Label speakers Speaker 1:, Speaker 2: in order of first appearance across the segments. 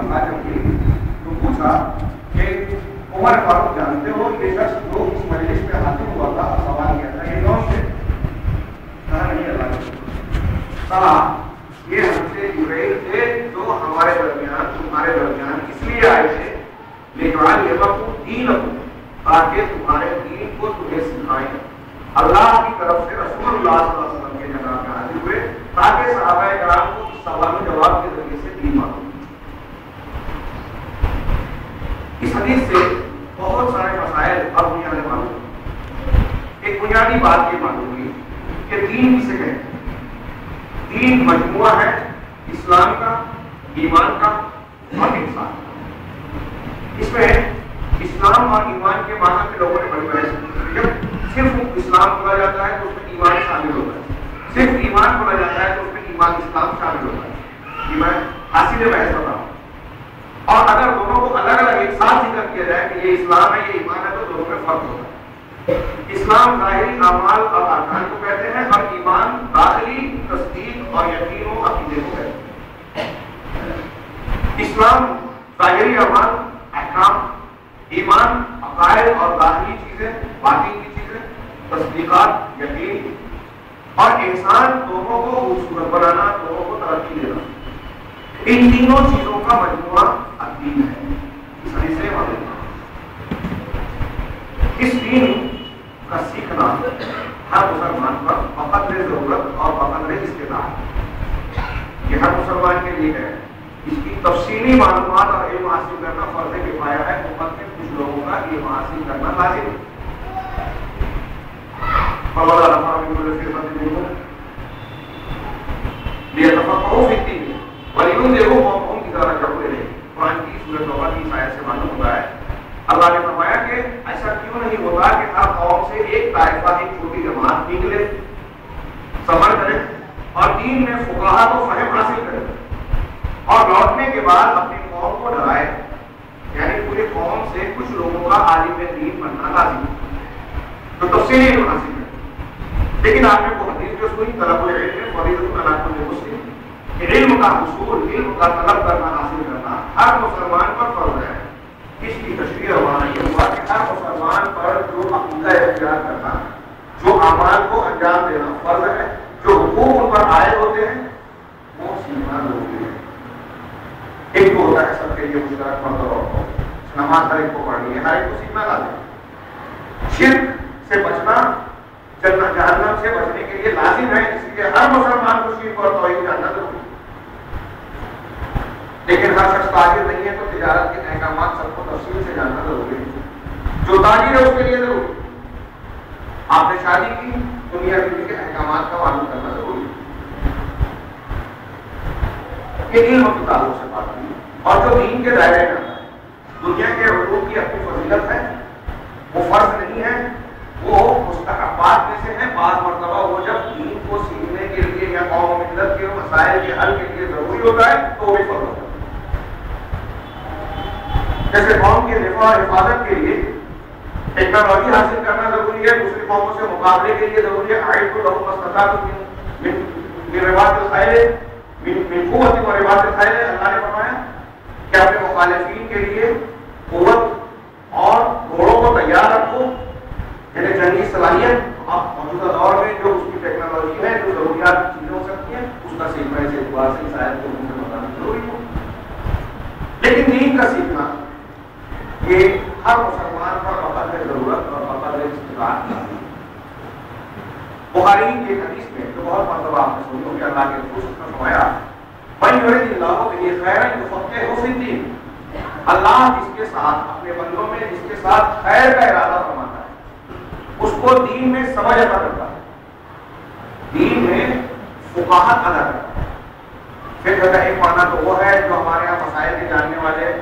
Speaker 1: اللہ جب تو پوچھا کہ عمر فاروق جانتے ہو یہ شخص جو اس مجلس میں حاضر ہوا تھا سوال کیا تھا یہ کون سے؟ کہا نہیں اللہ کہا یہ ہم سے جبرائیل تھے جو ہمارے درمیان تمہارے درمیان اس لیے آئے تھے لِتُعَلِّمَكُمْ دِينَكُمْ تاکہ تمہارے دین کو تمہیں سکھائیں. اللہ کی طرف سے رسول اللہ صلی اللہ علیہ وسلم کے جناب میں حاضر ہوئے تاکہ صحابہ کرام کو اس سوال و جواب کے ذریعے سے دین معلوم. اس حدیث سے بہت سارے مسائل اب دنیا میں معلوم ہوئے. ایک بنیادی بات یہ معلوم ہوئی کہ دین کسے کہتے ہیں. دین مجموعہ ہے اسلام کا، ایمان کا اور انسان کا. اس میں اسلام اور ایمان کے معنی میں لوگوں نے بڑی بحث کی. جب صرف اسلام بولا جاتا ہے تو اس میں ایمان شامل ہوتا ہے، صرف ایمان بولا جاتا ہے تو اس میں ایمان اسلام شامل ہوتا ہے. ایمان حاصل بحث ہوتا ہے. اور اگر دونوں کو الگ الگ ایک ساتھ ذکر کیا جائے کہ یہ اسلام ہے یہ ایمان ہے تو دونوں میں فرق ہوتا ہے. اسلام ظاہری اعمال اور ارکان کو کہتے ہیں اور ایمان داخلی تصدیق اور یقین و عقیدے کو کہتے ہیں. اسلام ظاہری اعمال احکام، ایمان عقائد اور داخلی چیزیں باطن کی چیزیں تصدیقات یقین، اور انسان دونوں کو خوبصورت بنانا دونوں کو ترقی دینا. ان تینوں چیزوں کا مجموعہ دین ہے. اس حدیث سے معلوم اس دین کا سیکھنا ہر مسلمان پر بقدر ضرورت اور بقدر استطاعت یہ ہر مسلمان کے لیے ہے. اس کی تفصیلی معلومات اور علم حاصل کرنا فرض کفایہ ہے. مقدر کچھ لوگوں کا علم حاصل کرنا لازم ہے. قرآن کی سورۃ توبہ کی آیت سے معلوم ہوتا ہے اللہ نے فرمایا کہ ایسا کیوں نہیں ہوتا کہ ہر قوم سے ایک طائفہ ایک چھوٹی جماعت نکلے، سفر کرے اور دین میں فقہا کو فہم حاصل کرے اور لوٹنے کے بعد اپنی قوم کو ڈرائے. یعنی پوری قوم سے کچھ لوگوں کا عالم دین بننا لازم تو تفصیلی علم حاصل کرے. لیکن آپ نے وہ حدیث جو سنی طلب العلم فریضۃ علی کل مسلم کہ علم کا حصول، علم کا طلب کرنا حاصل کرنا ہر مسلمان پر فرض ہے. اس کی تشریح ہمارا یہ ہوا کہ ہر مسلمان پر جو عقیدہ اختیار کرنا، جو اعمال کو انجام دینا فرض ہے، جو حقوق ان پر عائد ہوتے ہیں وہ سیکھنا ضروری ہے. ایک تو ہوتا ہے سب کے لیے مشترک مرد اور عورتوں، نماز ہر ایک کو پڑھنی ہے، ہر ایک کو سیکھنا لازم. شرک سے بچنا، جہنم سے بچنے کے لیے لازم ہے. اس لیے ہر مسلمان کو شرک اور توحید جاننا ضروری ہے. لیکن ہر شخص تاجر نہیں ہے تو تجارت کے احکامات سب کو تفصیل سے جاننا ضروری ہے. جو تاجر ہے اس کے لیے ضروری ہے. آپ نے شادی کی، دنیا کے احکامات کا معلوم کرنا ضروری ہے. یہ علم کی تعلق سے بات کی. اور جو دین کے دائرے میں آتا ہے، دنیا کے علوم کی اپنی فضیلت ہے، وہ فرض نہیں ہے، وہ مستحبات میں سے ہے. بعض مرتبہ وہ جب دین کو سیکھنے کے لیے یا قوم و ملت کے مسائل کے حل کے لیے ضروری ہوتا ہے تو وہ بھی فرض ہوتا ہے. جیسے قوم کے دفاع اور حفاظت کے لیے ٹیکنالوجی حاصل کرنا ضروری ہے، دوسری قوموں سے مقابلے کے لیے ضروری ہے. آئیت کو لوگ مستطاعت من رباط الخیل من قوت و رباط الخیل. اللہ نے فرمایا کہ اپنے مخالفین کے لیے قوت اور گھوڑوں کو تیار رکھو، یعنی جنگی صلاحیت. اب موجودہ دور میں جو اس کی ٹیکنالوجی ہے، جو ضروریات کی چیزیں ہو سکتی ہیں، اس کا سیکھنا اس اعتبار سے شاید کو بتانا ضروری ہو. لیکن دین کا سیکھنا یہ ہر مسلمان پر بقدر ضرورت اور بقدر استطاعت ہے. بخاری کی حدیث میں جو بہت مرتبہ آپ نے سنی ہو کہ اللہ کے رسول نے فرمایا من یرید اللہ بہ خیرا یفقہہ فی الدین. اللہ جس کے ساتھ اپنے بندوں میں جس کے ساتھ خیر کا ارادہ فرماتا ہے اس کو دین میں سمجھ عطا کرتا ہے، دین میں فقاہت عطا کرتا ہے. فقہ کا ایک معنی تو وہ ہے جو ہمارے یہاں مسائل کے جاننے والے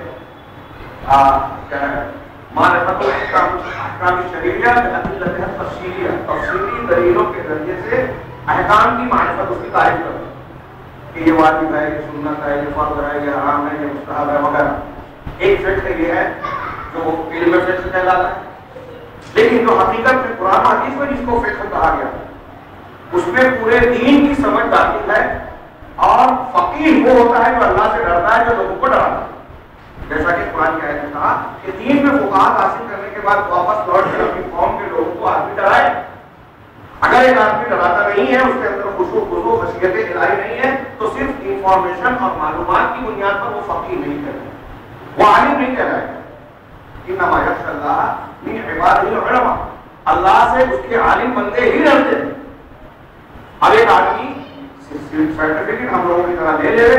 Speaker 1: معرفت احکام شرعیہ بادلتها التفصیلیہ، تفصیلی دلیلوں کے ذریعے سے احکام کی معرفت اس کی تعریف کرتا ہے کہ یہ واجب ہے، یہ سنت ہے، یہ فرض ہے، یہ حرام ہے، یہ مستحب ہے وغیرہ. ایک فقہ یہ ہے جو علم فقہ کہلاتا ہے. لیکن جو حقیقت میں قرآن حدیث میں جس کو فقہ کہا گیا اس میں پورے دین کی سمجھ داخل ہے. اور فقیہ وہ ہوتا ہے جو اللہ سے ڈرتا ہے، جو لوگوں کو ڈراتا ہے. جیسا کہ قرآن کی آیت نے کہا کہ دین میں فقاہت حاصل کرنے کے بعد واپس لوٹ کر اپنی قوم کے لوگوں کو آدمی ڈرائے. اگر ایک آدمی ڈراتا نہیں ہے, اس کے اندر خشوع خضوع خشیت الہی نہیں ہے, تو صرف انفارمیشن اور معلومات کی بنیاد پر وہ فقیہ نہیں کہلائے, وہ عالم نہیں کہلائے. انما یخشی اللہ من عبادہ العلماء, اللہ سے اس کے عالم بندے ہی ڈرتے ہیں. اب ایک آدمی سرٹیفکیٹ ہم لوگوں کی طرح لے لے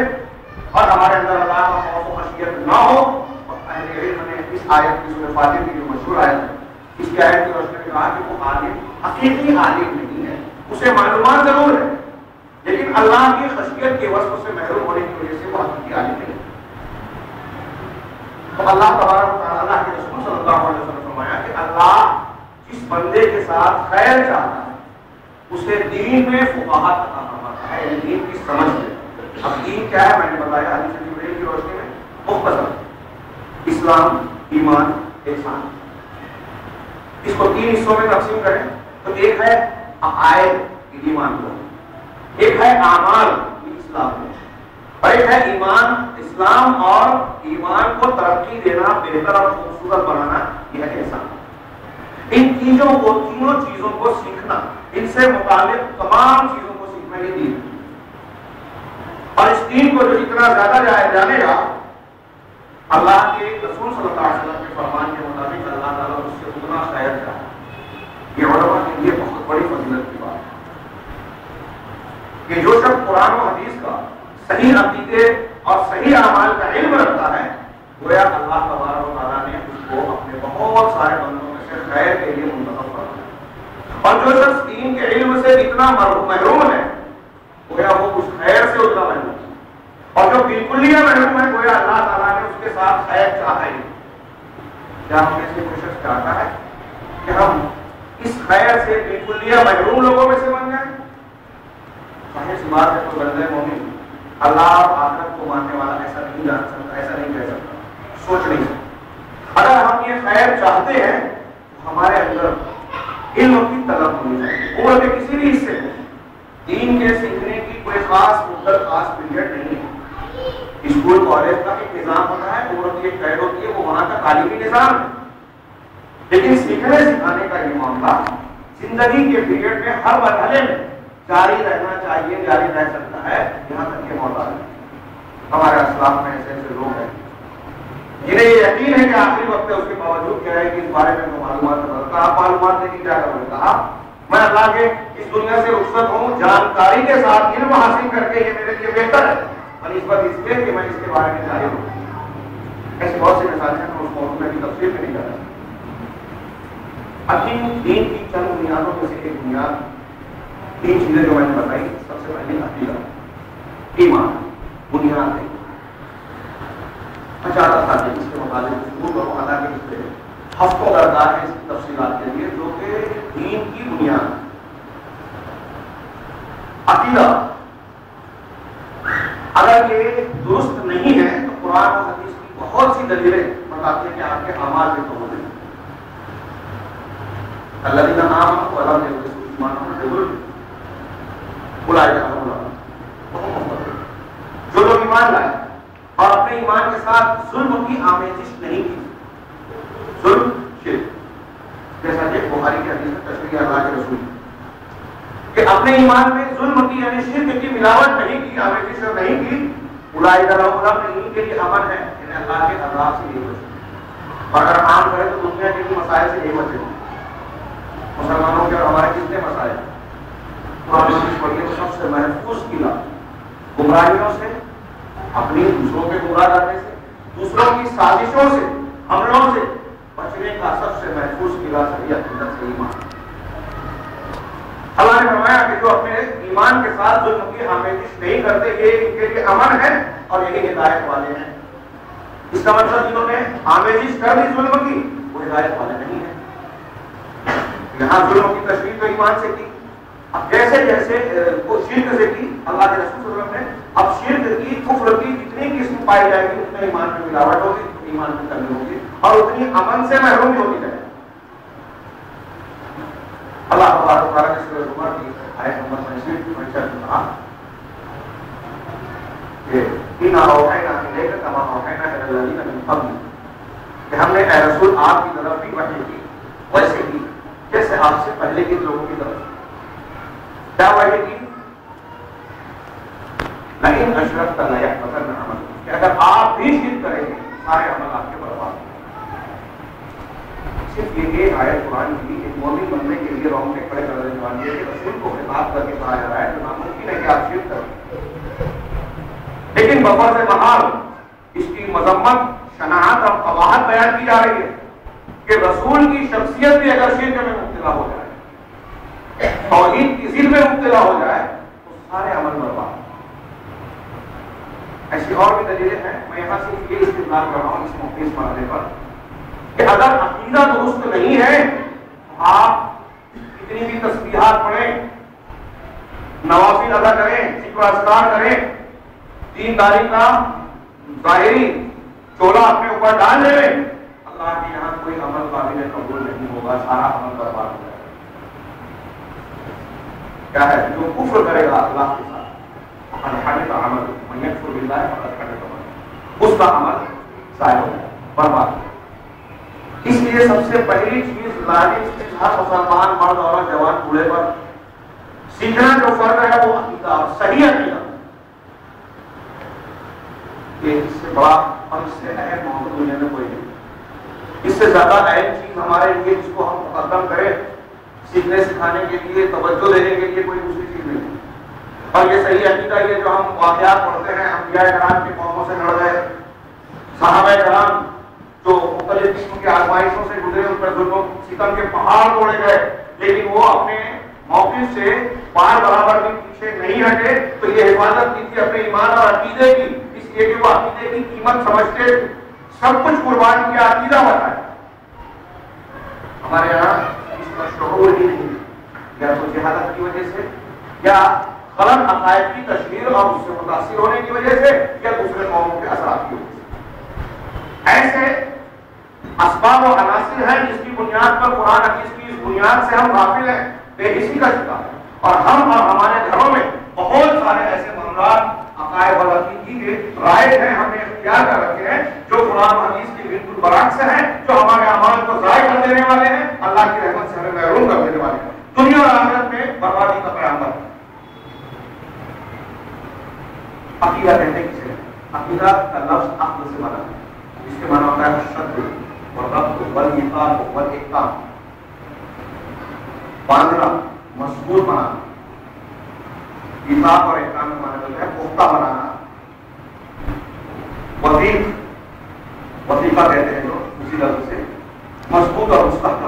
Speaker 1: اور ہمارے اندر اللہ کا خوف و خشیت نہ ہو, اور اہل علم نے اس آیت کی سورہ فاتر کی جو مشہور آیت ہے, اس کی آیت کی روشنی میں کہا کہ وہ عالم حقیقی عالم نہیں ہے, اسے معلومات ضرور ہے لیکن اللہ کی خشیت کے وصف سے محروم ہونے کی وجہ سے وہ حقیقی عالم نہیں ہے. تو اللہ تبارک و تعالیٰ, اللہ کے رسول صلی اللہ علیہ وسلم نے فرمایا کہ اللہ جس بندے کے ساتھ خیر چاہتا ہے اسے دین میں فقاہت عطا فرماتا ہے, یعنی دین کی سمجھ ہے. اب دین کیا ہے, میں نے بتایا حدیث جبریل کی روشنی میں مختصر اسلام, ایمان, احسان. اس کو 3 حصوں میں تقسیم کریں تو ایک ہے عقائد ایمان کو, ایک ہے اعمال اسلام کو, اور ایک ہے ایمان اسلام اور ایمان کو ترقی دینا, بہتر اور خوبصورت بنانا, یہ ہے احسان. ان تینوں چیزوں کو سیکھنا, ان سے متعلق تمام چیزوں کو سیکھنا یہ دین. اور اس دین کو جو جتنا زیادہ جانے گا, اللہ کے رسول صلی اللہ علیہ وسلم کے فرمان کے مطابق اللہ تعالیٰ اس سے اتنا خیر کرے. یہ علماء کے لیے بہت بڑی فضیلت کی بات ہے کہ جو شخص قرآن و حدیث کا صحیح عقیدے اور صحیح اعمال کا علم رکھتا ہے, گویا اللہ تبارک و تعالیٰ نے اس کو اپنے بہت سارے بندوں میں سے خیر کے لیے منتخب کر دیا. اور جو شخص دین کے علم سے اتنا محروم ہے, گویا وہ اس خیر سے اتنا محروم ہے. اور جو بالکل ہی محروم ہے, گویا اللہ تعالیٰ نے اس کے ساتھ خیر چاہا ہی. کیا ہم میں سے کوئی شخص چاہتا ہے کہ ہم اس خیر سے بالکل ہی محروم لوگوں میں سے بن جائیں؟ ظاہر سی بات ہے, تو بندے مومن اللہ اور آخرت کو ماننے والا ایسا نہیں جان سکتا, ایسا نہیں کہہ سکتا, سوچ نہیں سکتا. اگر ہم یہ خیر چاہتے ہیں تو ہمارے اندر علم کی طلب ہونی چاہیے. عمر کے کسی بھی حصے میں دین کے سیکھنے کی کوئی خاص مدت, خاص پیریڈ نہیں ہے. اسکول کالج کا ایک نظام ہوتا ہے, عمر کی ایک قید ہوتی ہے, وہ وہاں کا تعلیمی نظام ہے. لیکن سیکھنے سکھانے کا یہ معاملہ زندگی کے پیریڈ میں ہر مرحلے میں جاری رہنا چاہیے, جاری رہ سکتا ہے, یہاں تک کہ موت آ جائے. ہمارے اسلاف میں ایسے ایسے لوگ ہیں جنہیں یہ یقین ہے کہ آخری وقت ہے, اس کے باوجود کیا ہے کہ اس بارے میں معلومات نہیں. آپ معلومات نہیں کیا کروں, کہا میں اللہ کے اس دنیا سے رخصت ہوں جانکاری کے ساتھ, علم حاصل کر کے یہ میرے لیے بہتر ہے بنسبت اس کے کہ میں اس کے بارے میں جاہل ہوں. ایسی بہت سی مثالیں ہیں, اس موضوع میں بھی تفصیل میں نہیں جا رہا. دین کی چند بنیادوں میں سے ایک بنیاد, 3 چیزیں جو میں نے بتائی. سب سے پہلے عقیدہ, ایمان بنیاد ہے. میں چاہتا تھا کہ اس کے متعلق شروع کروں, حالانکہ ہفتوں درکار ہے اس کی تفصیلات کے لیے, جو کہ دین کی بنیاد. عقیدہ اگر یہ درست نہیں ہے تو قرآن اور حدیث کی بہت سی دلیلیں بتاتے ہیں کہ آپ کے اعمال بھی تو ہو جائیں. الذین آمنوا ولم یلبسوا ایمانهم بظلم اولئک لهم الامن. جو لوگ ایمان لائے اور اپنے ایمان کے ساتھ ظلم کی آمیزش نہیں کی, ظلم شرک, جیسا کہ بخاری کی حدیث میں تشریح اللہ کے رسول کہ اپنے ایمان میں ظلم کی یعنی شرک کی ملاوٹ نہیں کی, آمیزش نہیں کی, اولئک لهم الامن, ان کے لیے امن ہے, یعنی اللہ کے عذاب سے یہ بچے. اور اگر عام کرے تو دنیا کے مسائل سے یہ بچے. مسلمانوں کے اور ہمارے کتنے مسائل پڑھیے, سب سے محفوظ قلعہ گمراہیوں سے, اپنی دوسروں کے گمراہ کرنے سے, دوسروں کی سازشوں سے, حملوں سے بچنے کا سب سے محفوظ قلعہ صحیح عقیدت سے ایمان. اللہ نے فرمایا کہ جو اپنے ایمان کے ساتھ ظلم کی آمیزش نہیں کرتے, یہ ان کے لیے امن ہے اور یہی ہدایت والے ہیں. اس کا مطلب جنہوں نے آمیزش کر دی ظلم کی, وہ ہدایت والے نہیں ہیں. یہاں ظلم کی تشریح تو ایمان سے کی. اب جیسے جیسے وہ شرک سے کی, اللہ کے رسول صلی اللہ علیہ وسلم نے اب شرک کی, کفر کی جتنی قسم پائی جائے گی اتنے ایمان میں ملاوٹ ہوگی, ایمان میں کمی ہوگی, اور اتنی امن سے محرومی ہوتی جائے. اللہ تبارک و تعالیٰ نے سورہ زمر کی آیت نمبر 65 میں کہا کہ اِنَّا أَوْحَيْنَا إِلَيْكَ كَمَا أَوْحَيْنَا إِلَى الَّذِينَ مِن قَبْلِكَ کہ ہم نے اے رسول آپ کی طرف بھی وحی کی ویسے کی جیسے آپ سے پہلے کے لوگوں کی طرف کیا وحی کی؟ لیکن اشرفت لیحبطن عملک، کہ اگر آپ بھی شرک کریں گے سارے عمل آپ کے برباد ہوں۔ صرف یہ ایک آیت قرآن کی ایک مومن بننے کے لیے رونگٹے کھڑے کر دینے والی ہے کہ رسول کو خطاب کر کے کہا جا رہا ہے کہ ناممکن ہے کہ آپ شرک کریں، لیکن بفرض محال اس کی مذمت، شناعت اور قباحت بیان کی جا رہی ہے کہ رسول کی شخصیت بھی اگر شرک میں مبتلا ہو جائے، توحید کی ضد میں مبتلا ہو جائے تو سارے عمل برباد۔ ایسی اور بھی دلیلیں ہیں، میں یہاں صرف یہ استدلال کر رہا ہوں اس موقع اس مرحلے پر کہ اگر عقیدہ درست نہیں ہے تو آپ کتنی بھی تسبیحات پڑھیں، نوافل ادا کریں، ذکر اذکار کریں، دینداری کا ظاہری چولا اپنے اوپر ڈال لیں، اللہ کے یہاں کوئی عمل قابل قبول نہیں ہوگا، سارا عمل برباد ہو جائے گا۔ کیا ہے؟ جو کفر کرے گا اللہ کے ساتھ، فقد حبط عملہ، من یکفر باللہ فقد حبط عملہ، اس کا عمل ضائع ہو جائے، برباد ہو جائے۔ اس لیے سب سے پہلی چیز لازم چیز ہر مسلمان مرد عورت جوان بوڑھے پر سیکھنا جو فرض ہے وہ عقیدہ، صحیح عقیدہ۔ اس سے بڑا اور اس سے اہم موضوع دنیا میں کوئی نہیں، اس سے زیادہ اہم چیز ہمارے لیے جس کو ہم مقدم کریں سیکھنے سکھانے کے لیے، توجہ دینے کے لیے کوئی دوسری چیز نہیں۔ اور یہ صحیح عقیدہ یہ جو ہم واقعات پڑھتے ہیں، انبیاء کرام کی قوموں سے لڑ گئے، صحابہ کرام جو مختلف قسم کی آزمائشوں سے گزرے، ان پر ظلم و ستم کے پہاڑ توڑے گئے، لیکن وہ اپنے موقف سے بار برابر بھی پیچھے نہیں ہٹے، تو یہ حفاظت کی تھی اپنے ایمان اور عقیدے کی، اس لیے کہ وہ عقیدے کی قیمت سمجھتے تھے، سب کچھ قربان کیا، عقیدہ بتایا۔ ہمارے یہاں اس کا شعور ہی نہیں، یا تو جہالت کی وجہ سے، یا غلط عقائد کی تشہیر اور اس سے متاثر ہونے کی وجہ سے، یا دوسرے قوموں کے اثرات کی وجہ سے۔ ایسے اسباب و عناصر ہیں جس کی بنیاد پر قرآن حدیث کی اس بنیاد سے ہم غافل ہیں، بے حسی کا شکار ہیں، اور ہم اور ہمارے گھروں میں بہت سارے ایسے معاملات عقائد اور عقیدے کے رائج ہیں، ہم نے اختیار کر رکھے ہیں جو قرآن حدیث کی بالکل برعکس ہیں، جو ہمارے اعمال کو ضائع کر دینے والے ہیں، اللہ کی رحمت سے ہمیں محروم کر دینے والے ہیں، دنیا اور آخرت میں بربادی کا پیغام ہے۔ عقیدہ کہتے کسے ہیں؟ عقیدہ کا لفظ عقل سے بنا ہے، اس کے معنی ہوتا ہے شد والربط والایقان والاحکام، باندھنا، مضبوط بنانا۔ ایقاف اور احکام کا معنی ہوتا ہے پختہ بنانا، وثیق، وثیقہ کہتے ہیں جو اسی لفظ سے، مضبوط اور مستحکم